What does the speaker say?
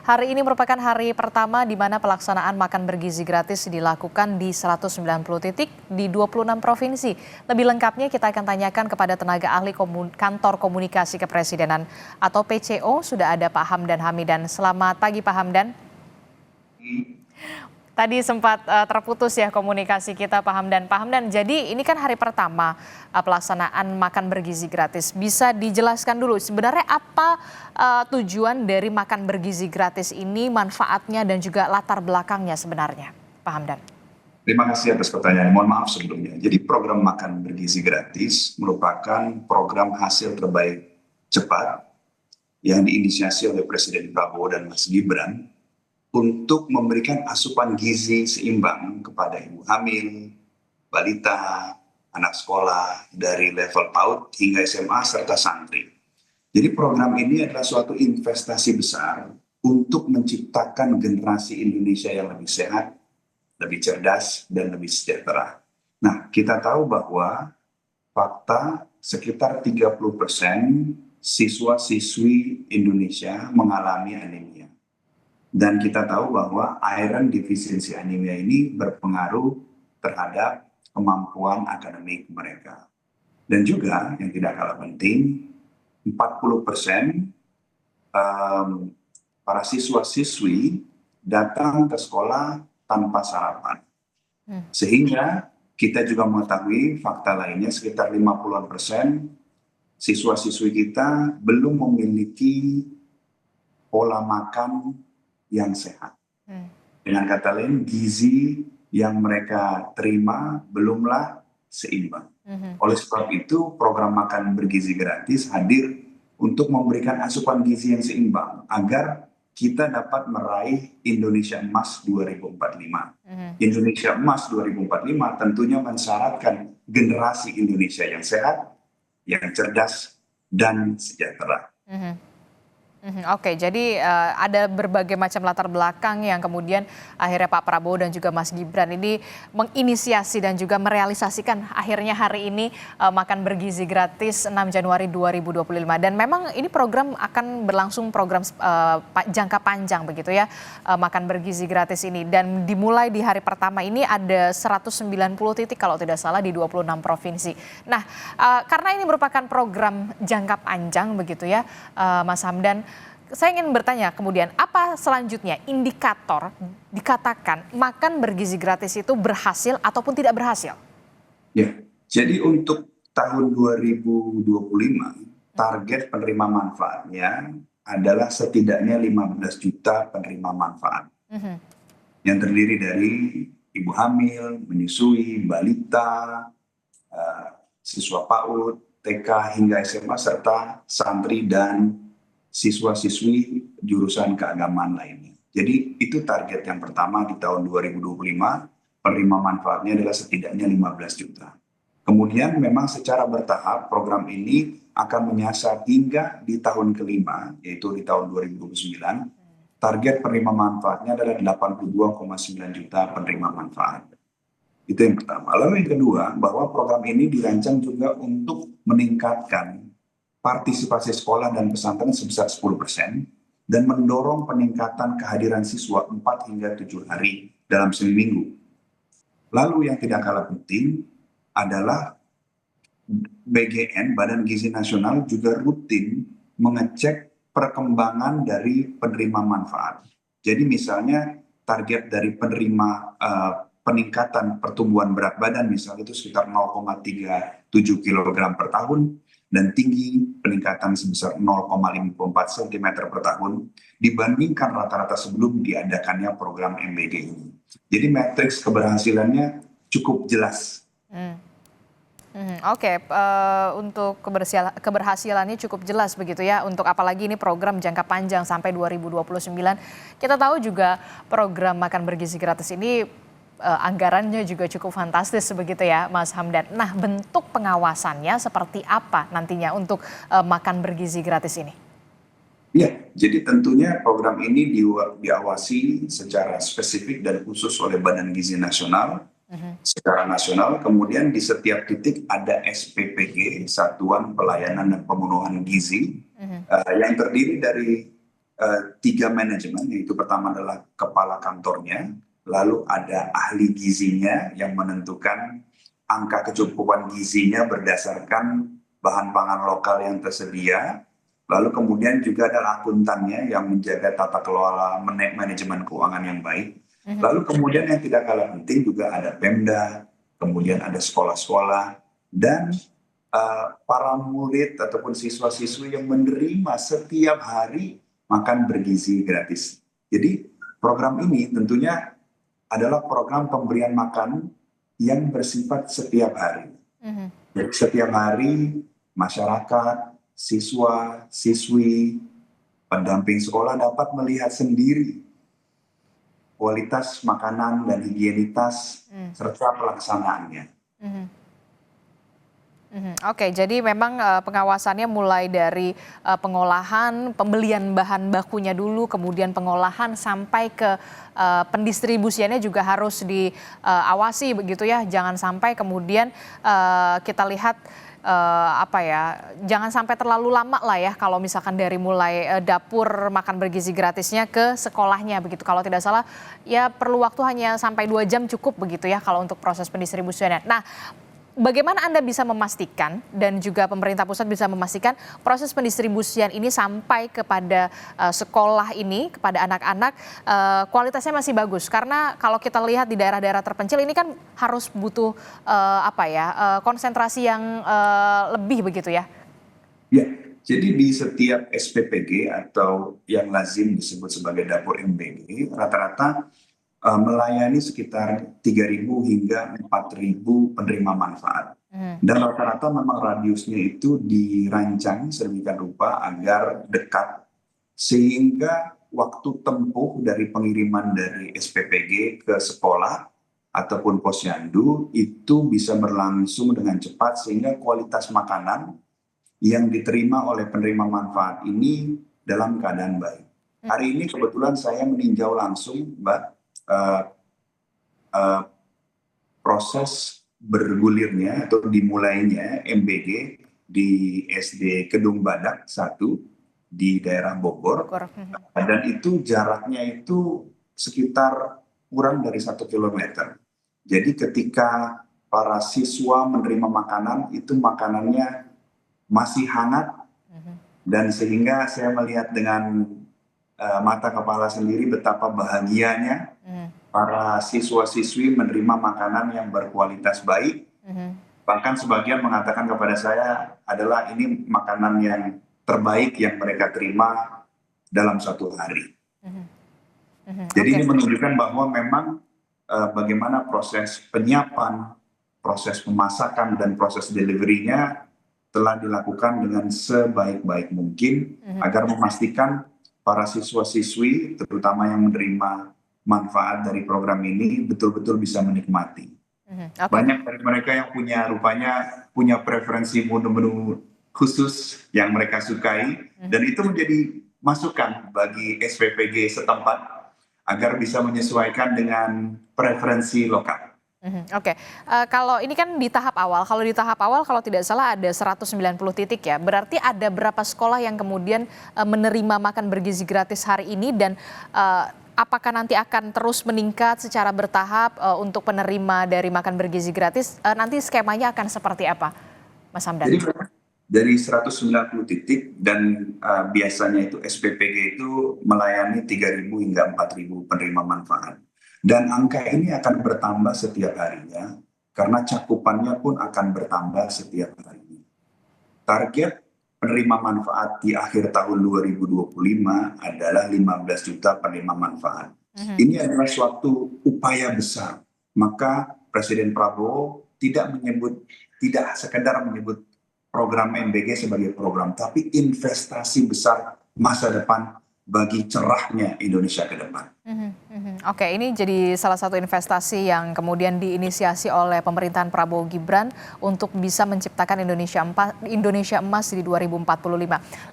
Hari ini merupakan hari pertama di mana pelaksanaan makan bergizi gratis dilakukan di 190 titik di 26 provinsi. Lebih lengkapnya kita akan tanyakan kepada tenaga ahli Kantor Komunikasi Kepresidenan atau PCO. Sudah ada Pak Hamdan Hamidan. Selamat pagi Pak Hamdan. Tadi sempat terputus ya komunikasi kita Pak Hamdan. Pak Hamdan, jadi ini kan hari pertama pelaksanaan makan bergizi gratis. Bisa dijelaskan dulu sebenarnya apa tujuan dari makan bergizi gratis ini, manfaatnya dan juga latar belakangnya sebenarnya, Pak Hamdan? Terima kasih atas pertanyaan. Mohon maaf sebelumnya. Jadi program makan bergizi gratis merupakan program hasil terbaik cepat yang diinisiasi oleh Presiden Prabowo dan Mas Gibran untuk memberikan asupan gizi seimbang kepada ibu hamil, balita, anak sekolah dari level PAUD hingga SMA serta santri. Jadi program ini adalah suatu investasi besar untuk menciptakan generasi Indonesia yang lebih sehat, lebih cerdas, dan lebih sejahtera. Nah, kita tahu bahwa fakta sekitar 30% siswa-siswi Indonesia mengalami anemia. Dan kita tahu bahwa iron deficiency anemia ini berpengaruh terhadap kemampuan akademik mereka. Dan juga yang tidak kalah penting, 40% para siswa-siswi datang ke sekolah tanpa sarapan. Sehingga kita juga mengetahui fakta lainnya sekitar 50% siswa-siswi kita belum memiliki pola makan yang sehat. Dengan kata lain, gizi yang mereka terima belumlah seimbang. Oleh sebab itu, program makan bergizi gratis hadir untuk memberikan asupan gizi yang seimbang agar kita dapat meraih Indonesia Emas 2045. Indonesia Emas 2045 tentunya mensyaratkan generasi Indonesia yang sehat, yang cerdas, dan sejahtera. Oke, jadi ada berbagai macam latar belakang yang kemudian akhirnya Pak Prabowo dan juga Mas Gibran ini menginisiasi dan juga merealisasikan akhirnya hari ini makan bergizi gratis 6 Januari 2025. Dan memang ini program akan berlangsung program jangka panjang begitu ya, makan bergizi gratis ini. Dan dimulai di hari pertama ini ada 190 titik kalau tidak salah di 26 provinsi. Nah, karena ini merupakan program jangka panjang begitu ya, Mas Hamdan, saya ingin bertanya kemudian apa selanjutnya indikator dikatakan makan bergizi gratis itu berhasil ataupun tidak berhasil? Ya, jadi untuk tahun 2025 target penerima manfaatnya adalah setidaknya 15 juta penerima manfaat. Yang terdiri dari ibu hamil, menyusui, balita, siswa PAUD, TK hingga SMA serta santri dan siswa-siswi jurusan keagamaan lainnya. Jadi itu target yang pertama di tahun 2025, penerima manfaatnya adalah setidaknya 15 juta. Kemudian memang secara bertahap program ini akan menyasar hingga di tahun kelima, yaitu di tahun 2029, target penerima manfaatnya adalah 82,9 juta penerima manfaat. Itu yang pertama. Lalu yang kedua, bahwa program ini dirancang juga untuk meningkatkan partisipasi sekolah dan pesantren sebesar 10% dan mendorong peningkatan kehadiran siswa 4 hingga 7 hari dalam seminggu. Lalu yang tidak kalah penting adalah BGN, Badan Gizi Nasional, juga rutin mengecek perkembangan dari penerima manfaat. Jadi misalnya target dari penerima peningkatan pertumbuhan berat badan misalnya itu sekitar 0,37 kg per tahun, dan tinggi peningkatan sebesar 0,54 cm per tahun dibandingkan rata-rata sebelum diadakannya program MBG ini. Jadi matriks keberhasilannya cukup jelas. Oke, untuk keberhasilannya cukup jelas begitu ya, untuk apalagi ini program jangka panjang sampai 2029. Kita tahu juga program makan bergizi gratis ini anggarannya juga cukup fantastis begitu ya Mas Hamdan. Nah, bentuk pengawasannya seperti apa nantinya untuk makan bergizi gratis ini? Ya, jadi tentunya program ini diawasi secara spesifik dan khusus oleh Badan Gizi Nasional secara nasional. Kemudian di setiap titik ada SPPG, Satuan Pelayanan dan Pemenuhan Gizi, yang terdiri dari 3 manajemen, yaitu pertama adalah kepala kantornya, lalu ada ahli gizinya yang menentukan angka kecukupan gizinya berdasarkan bahan pangan lokal yang tersedia, lalu kemudian juga ada akuntannya yang menjaga tata kelola manajemen keuangan yang baik, lalu kemudian yang tidak kalah penting juga ada Pemda, kemudian ada sekolah-sekolah, dan para murid ataupun siswa-siswi yang menerima setiap hari makan bergizi gratis. Jadi program ini tentunya adalah program pemberian makan yang bersifat setiap hari. Jadi setiap hari masyarakat, siswa, siswi, pendamping sekolah dapat melihat sendiri kualitas makanan dan higienitas serta pelaksanaannya. Oke, jadi memang pengawasannya mulai dari pengolahan, pembelian bahan bakunya dulu, kemudian pengolahan sampai ke pendistribusiannya juga harus diawasi begitu ya. Jangan sampai kemudian kita lihat jangan sampai terlalu lama lah ya kalau misalkan dari mulai dapur makan bergizi gratisnya ke sekolahnya begitu. Kalau tidak salah ya perlu waktu hanya sampai 2 jam cukup begitu ya kalau untuk proses pendistribusiannya. Nah, bagaimana Anda bisa memastikan dan juga pemerintah pusat bisa memastikan proses pendistribusian ini sampai kepada sekolah ini, kepada anak-anak kualitasnya masih bagus? Karena kalau kita lihat di daerah-daerah terpencil ini kan harus butuh konsentrasi yang lebih begitu ya? Ya, jadi di setiap SPPG atau yang lazim disebut sebagai dapur MBG, rata-rata melayani sekitar 3.000 hingga 4.000 penerima manfaat. Dan rata-rata memang radiusnya itu dirancang sedemikian rupa agar dekat, sehingga waktu tempuh dari pengiriman dari SPPG ke sekolah ataupun posyandu itu bisa berlangsung dengan cepat, sehingga kualitas makanan yang diterima oleh penerima manfaat ini dalam keadaan baik. Hari ini kebetulan saya meninjau langsung, Mbak, proses bergulirnya atau dimulainya MBG di SD Kedung Badak 1 di daerah Bogor. Dan itu jaraknya itu sekitar kurang dari 1 kilometer. Jadi ketika para siswa menerima makanan, itu makanannya masih hangat, dan sehingga saya melihat dengan mata kepala sendiri betapa bahagianya para siswa-siswi menerima makanan yang berkualitas baik. Bahkan sebagian mengatakan kepada saya adalah ini makanan yang terbaik yang mereka terima dalam 1 hari. Jadi ini menunjukkan bahwa memang bagaimana proses penyiapan, proses pemasakan, dan proses delivery-nya telah dilakukan dengan sebaik-baik mungkin agar memastikan para siswa-siswi, terutama yang menerima manfaat dari program ini, betul-betul bisa menikmati. Banyak dari mereka yang rupanya punya preferensi menu-menu khusus yang mereka sukai, dan itu menjadi masukan bagi SPPG setempat agar bisa menyesuaikan dengan preferensi lokal. Oke, kalau ini kan di tahap awal, kalau tidak salah ada 190 titik ya, berarti ada berapa sekolah yang kemudian menerima makan bergizi gratis hari ini, dan apakah nanti akan terus meningkat secara bertahap untuk penerima dari makan bergizi gratis, nanti skemanya akan seperti apa, Mas Hamdan? Jadi dari 190 titik, dan biasanya itu SPPG itu melayani 3.000 hingga 4.000 penerima manfaat. Dan angka ini akan bertambah setiap harinya, karena cakupannya pun akan bertambah setiap harinya. Target penerima manfaat di akhir tahun 2025 adalah 15 juta penerima manfaat. Ini adalah suatu upaya besar. Maka Presiden Prabowo tidak sekedar menyebut program MBG sebagai program, tapi investasi besar masa depan bagi cerahnya Indonesia ke depan. Oke, ini jadi salah satu investasi yang kemudian diinisiasi oleh pemerintahan Prabowo Gibran untuk bisa menciptakan Indonesia emas di 2045.